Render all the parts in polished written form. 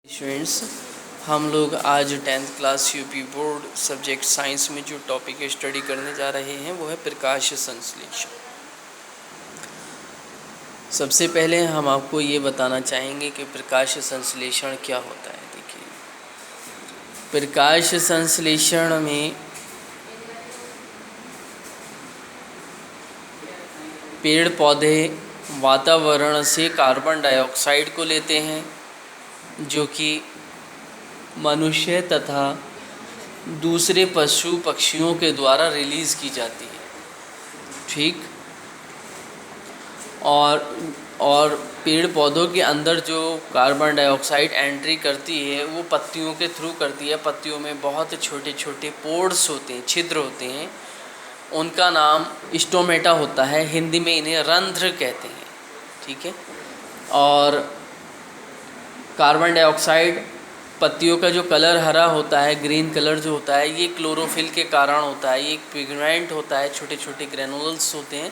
Students, हम लोग आज 10th class UP board subject science में जो टॉपिक स्टडी करने जा रहे हैं वो है प्रकाश संश्लेषण। सबसे पहले हम आपको ये बताना चाहेंगे कि प्रकाश संश्लेषण क्या होता है। देखिए, प्रकाश संश्लेषण में पेड़ पौधे वातावरण से कार्बन डाइऑक्साइड को लेते हैं जो कि मनुष्य तथा दूसरे पशु पक्षियों के द्वारा रिलीज़ की जाती है। ठीक। और पेड़ पौधों के अंदर जो कार्बन डाइऑक्साइड एंट्री करती है वो पत्तियों के थ्रू करती है। पत्तियों में बहुत छोटे छोटे पोर्स होते हैं, छिद्र होते हैं, उनका नाम स्टोमेटा होता है। हिंदी में इन्हें रंध्र कहते हैं। ठीक है। और कार्बन डाइऑक्साइड, पत्तियों का जो कलर हरा होता है, ग्रीन कलर जो होता है, ये क्लोरोफिल के कारण होता है। ये एक पिगमेंट होता है, छोटे छोटे ग्रेनुल्स होते हैं।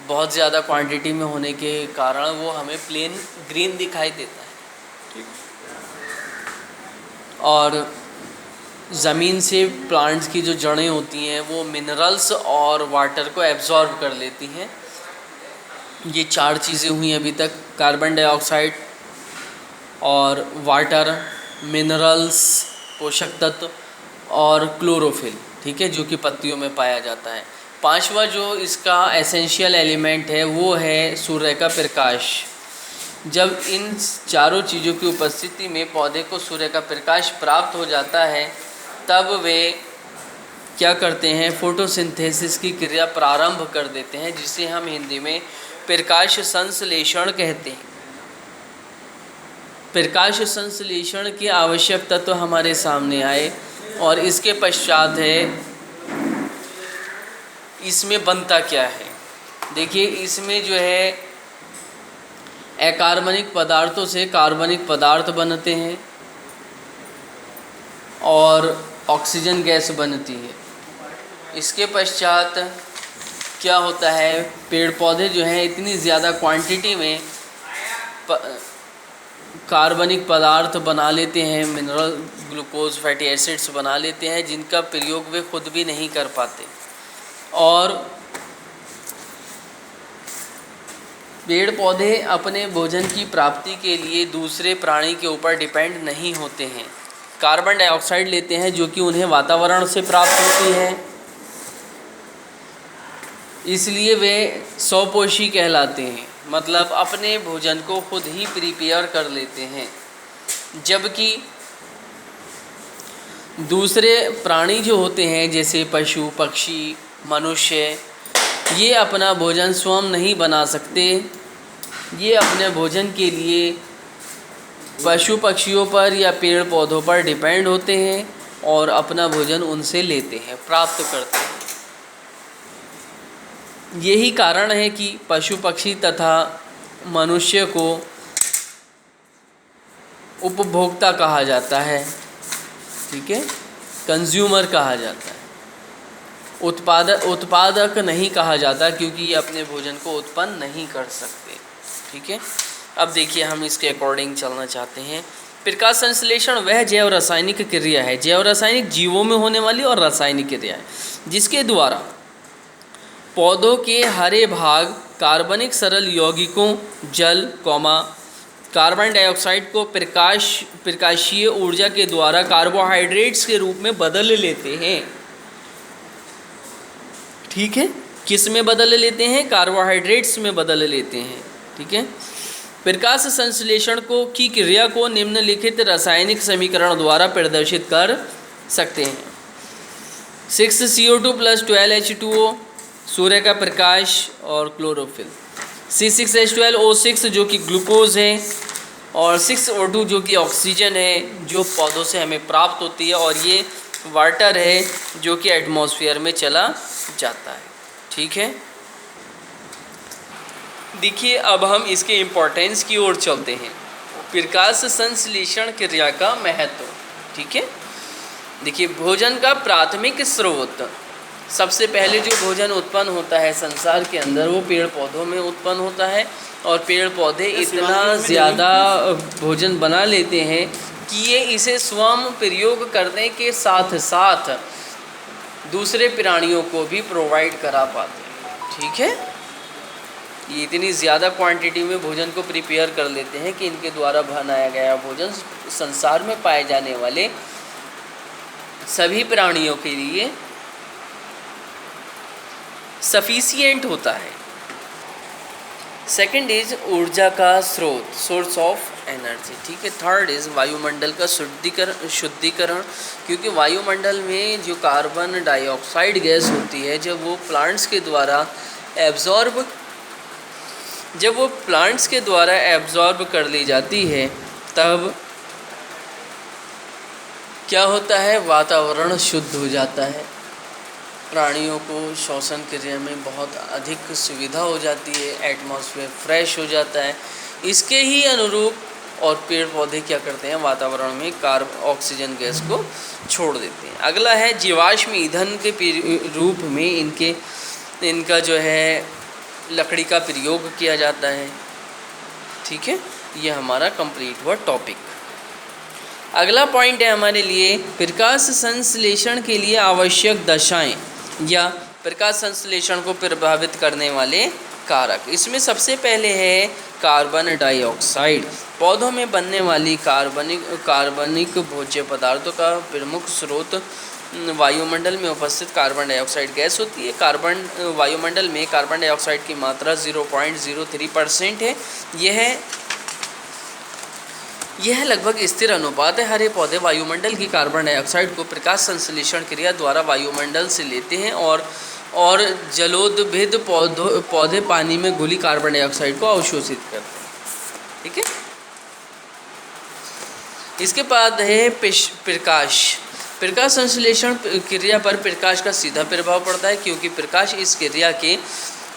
बहुत ज़्यादा क्वांटिटी में होने के कारण वो हमें प्लेन ग्रीन दिखाई देता है। ठीक। और ज़मीन से प्लांट्स की जो जड़ें होती हैं वो मिनरल्स और वाटर को एब्जॉर्ब कर लेती हैं। ये चार चीज़ें हुई अभी तक, कार्बन डाइऑक्साइड और वाटर, मिनरल्स पोषक तत्व और क्लोरोफिल। ठीक है, जो कि पत्तियों में पाया जाता है। पांचवा जो इसका एसेंशियल एलिमेंट है वो है सूर्य का प्रकाश। जब इन चारों चीज़ों की उपस्थिति में पौधे को सूर्य का प्रकाश प्राप्त हो जाता है तब वे क्या करते हैं, फोटोसिंथेसिस की क्रिया प्रारंभ कर देते हैं, जिसे हम हिंदी में प्रकाश संश्लेषण कहते हैं। प्रकाश संश्लेषण के आवश्यक तत्व हमारे सामने आए और इसके पश्चात है इसमें बनता क्या है। देखिए, इसमें जो है अकार्बनिक पदार्थों से कार्बनिक पदार्थ बनते हैं और ऑक्सीजन गैस बनती है। इसके पश्चात क्या होता है, पेड़ पौधे जो हैं इतनी ज़्यादा क्वांटिटी में कार्बनिक पदार्थ बना लेते हैं, मिनरल, ग्लूकोज, फैटी एसिड्स बना लेते हैं, जिनका प्रयोग वे खुद भी नहीं कर पाते। और पेड़ पौधे अपने भोजन की प्राप्ति के लिए दूसरे प्राणी के ऊपर डिपेंड नहीं होते हैं। कार्बन डाइऑक्साइड लेते हैं जो कि उन्हें वातावरण से प्राप्त होती है, इसलिए वे स्वपोषी कहलाते हैं। मतलब अपने भोजन को खुद ही प्रिपेयर कर लेते हैं। जबकि दूसरे प्राणी जो होते हैं जैसे पशु पक्षी, मनुष्य, ये अपना भोजन स्वयं नहीं बना सकते। ये अपने भोजन के लिए पशु पक्षियों पर या पेड़ पौधों पर डिपेंड होते हैं और अपना भोजन उनसे लेते हैं, प्राप्त करते हैं। यही कारण है कि पशु पक्षी तथा मनुष्य को उपभोक्ता कहा जाता है। ठीक है, कंज्यूमर कहा जाता है। उत्पादक नहीं कहा जाता, क्योंकि ये अपने भोजन को उत्पन्न नहीं कर सकते। ठीक है। अब देखिए, हम इसके अकॉर्डिंग चलना चाहते हैं। प्रकाश संश्लेषण वह जैव रासायनिक क्रिया है, जैव रासायनिक जीवों में होने वाली और रासायनिक क्रिया है, जिसके द्वारा पौधों के हरे भाग कार्बनिक सरल यौगिकों, जल, कार्बन डाइऑक्साइड को प्रकाशीय ऊर्जा के द्वारा कार्बोहाइड्रेट्स के रूप में बदल लेते हैं। ठीक है, किस में बदल लेते हैं, कार्बोहाइड्रेट्स में बदल लेते हैं। ठीक है। प्रकाश संश्लेषण की क्रिया को निम्नलिखित रासायनिक समीकरण द्वारा प्रदर्शित कर सकते हैं। 6CO2 + 12H2O सूर्य का प्रकाश और क्लोरोफिल, C6H12O6 जो कि ग्लूकोज है, और 6O2 जो कि ऑक्सीजन है जो पौधों से हमें प्राप्त होती है, और ये वाटर है जो कि एटमॉस्फेयर में चला जाता है। ठीक है। देखिए, अब हम इसके इम्पोर्टेंस की ओर चलते हैं। प्रकाश संश्लेषण क्रिया का महत्व। ठीक है। देखिए, भोजन का प्राथमिक स्रोत, सबसे पहले जो भोजन उत्पन्न होता है संसार के अंदर वो पेड़ पौधों में उत्पन्न होता है, और पेड़ पौधे इतना ज़्यादा भोजन बना लेते हैं कि ये इसे स्वयं प्रयोग करने के साथ साथ दूसरे प्राणियों को भी प्रोवाइड करा पाते हैं। ठीक है, ये इतनी ज़्यादा क्वांटिटी में भोजन को प्रिपेयर कर लेते हैं कि इनके द्वारा बनाया गया भोजन संसार में पाए जाने वाले सभी प्राणियों के लिए सफिशिएंट होता है। सेकंड इज ऊर्जा का स्रोत, सोर्स ऑफ एनर्जी। ठीक है। थर्ड इज वायुमंडल का शुद्धिकरण, क्योंकि वायुमंडल में जो कार्बन डाइऑक्साइड गैस होती है जब वो प्लांट्स के द्वारा एब्जॉर्ब कर ली जाती है तब क्या होता है, वातावरण शुद्ध हो जाता है, प्राणियों को श्वसन क्रिया में बहुत अधिक सुविधा हो जाती है, एटमॉस्फेयर फ्रेश हो जाता है। इसके ही अनुरूप और पेड़ पौधे क्या करते हैं, वातावरण में ऑक्सीजन गैस को छोड़ देते हैं। अगला है जीवाश्म ईंधन के रूप में इनका जो है लकड़ी का प्रयोग किया जाता है। ठीक है, ये हमारा कंप्लीट हुआ टॉपिक। अगला पॉइंट है हमारे लिए प्रकाश संश्लेषण के लिए आवश्यक दशाएं या प्रकाश संश्लेषण को प्रभावित करने वाले कारक। इसमें सबसे पहले है कार्बन डाइऑक्साइड। पौधों में बनने वाली कार्बनिक भोज्य पदार्थों का प्रमुख स्रोत वायुमंडल में उपस्थित कार्बन डाइऑक्साइड गैस होती है। वायुमंडल में कार्बन डाइऑक्साइड की मात्रा 0.03% है। यह लगभग स्थिर अनुपात है। हरे पौधे वायुमंडल की कार्बन डाइऑक्साइड को प्रकाश संश्लेषण क्रिया द्वारा वायुमंडल से लेते हैं और जलोद्भिद पौधे पानी में घुली कार्बन डाइऑक्साइड को अवशोषित करते हैं। ठीक है। इसके बाद है प्रकाश संश्लेषण क्रिया पर प्रकाश का सीधा प्रभाव पड़ता है, क्योंकि प्रकाश इस क्रिया के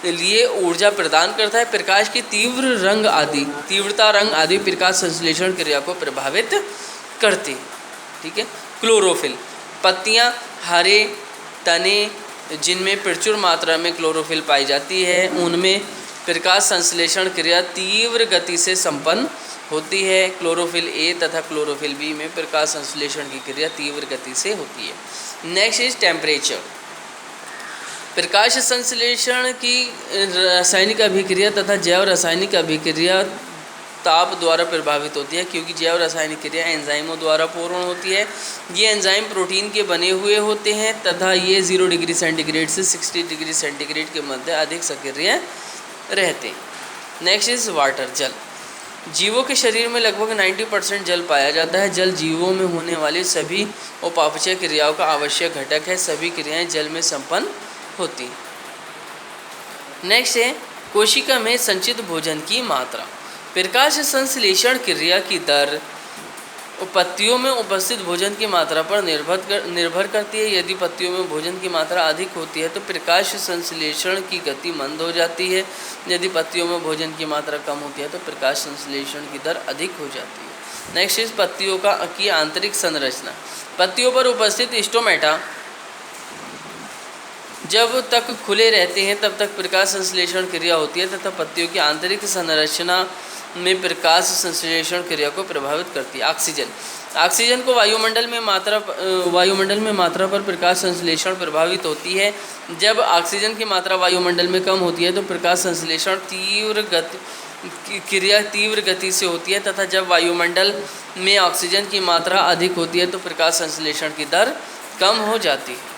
लिए ऊर्जा प्रदान करता है। प्रकाश की तीव्रता रंग आदि प्रकाश संश्लेषण क्रिया को प्रभावित करती है। ठीक है। क्लोरोफिल, पत्तियां, हरे तने जिनमें प्रचुर मात्रा में क्लोरोफिल पाई जाती है उनमें प्रकाश संश्लेषण क्रिया तीव्र गति से संपन्न होती है। क्लोरोफिल ए तथा क्लोरोफिल बी में प्रकाश संश्लेषण की क्रिया तीव्र गति से होती है। Next is temperature. प्रकाश संश्लेषण की रासायनिक अभिक्रिया तथा जैव रासायनिक अभिक्रिया ताप द्वारा प्रभावित होती है, क्योंकि जैव रासायनिक क्रिया एंजाइमों द्वारा पूर्ण होती है। ये एंजाइम प्रोटीन के बने हुए होते हैं तथा ये 0 डिग्री सेंटीग्रेड से 60 डिग्री सेंटीग्रेड के मध्य अधिक सक्रिय रहते हैं। नेक्स्ट इज वाटर, जल। जीवों के शरीर में लगभग 90% जल पाया जाता है। जल जीवों में होने वाली सभी उपापचय क्रियाओं का आवश्यक घटक है। सभी क्रियाएं जल में संपन्न होती है। नेक्स्ट है कोशिका में संचित भोजन की मात्रा। प्रकाश संश्लेषण क्रिया की दर पत्तियों में उपस्थित भोजन की मात्रा पर निर्भर करती है। यदि पत्तियों में भोजन की मात्रा अधिक होती है तो प्रकाश संश्लेषण की गति मंद हो जाती है। यदि पत्तियों में भोजन की मात्रा कम होती है तो प्रकाश संश्लेषण की दर अधिक हो जाती है। नेक्स्ट इज पत्तियों की आंतरिक संरचना। पत्तियों पर उपस्थित स्टोमेटा जब तक खुले रहते हैं तब तक प्रकाश संश्लेषण क्रिया होती है तथा पत्तियों की आंतरिक संरचना में प्रकाश संश्लेषण क्रिया को प्रभावित करती है। ऑक्सीजन को वायुमंडल में मात्रा पर प्रकाश संश्लेषण प्रभावित होती है। जब ऑक्सीजन की मात्रा वायुमंडल में कम होती है तो प्रकाश संश्लेषण तीव्र गति से होती है तथा जब वायुमंडल में ऑक्सीजन की मात्रा अधिक होती है तो प्रकाश संश्लेषण की दर कम हो जाती है।